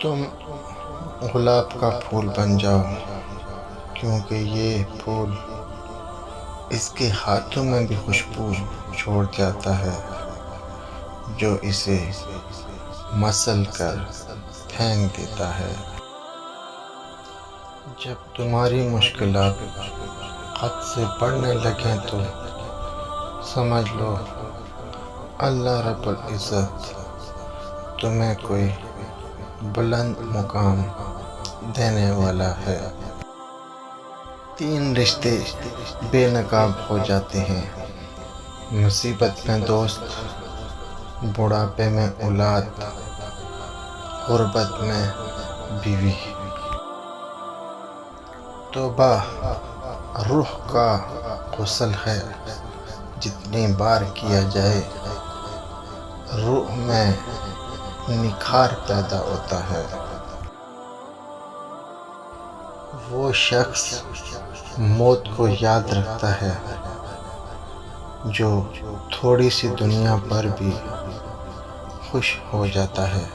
تم گلاب کا پھول بن جاؤ، کیونکہ یہ پھول اس کے ہاتھوں میں بھی خوشبو چھوڑ جاتا ہے جو اسے مسل کر پھینک دیتا ہے۔ جب تمہاری مشکلات حد سے بڑھنے لگیں تو سمجھ لو اللہ رب العزت تمہیں کوئی بلند مقام دینے والا ہے۔ 3 رشتے بے نقاب ہو جاتے ہیں: مصیبت میں دوست، بڑھاپے میں اولاد، غربت میں بیوی۔ توبہ روح کا غسل ہے، جتنی بار کیا جائے روح میں نکھار پیدا ہوتا ہے۔ وہ شخص موت کو یاد رکھتا ہے جو تھوڑی سی دنیا پر بھی خوش ہو جاتا ہے۔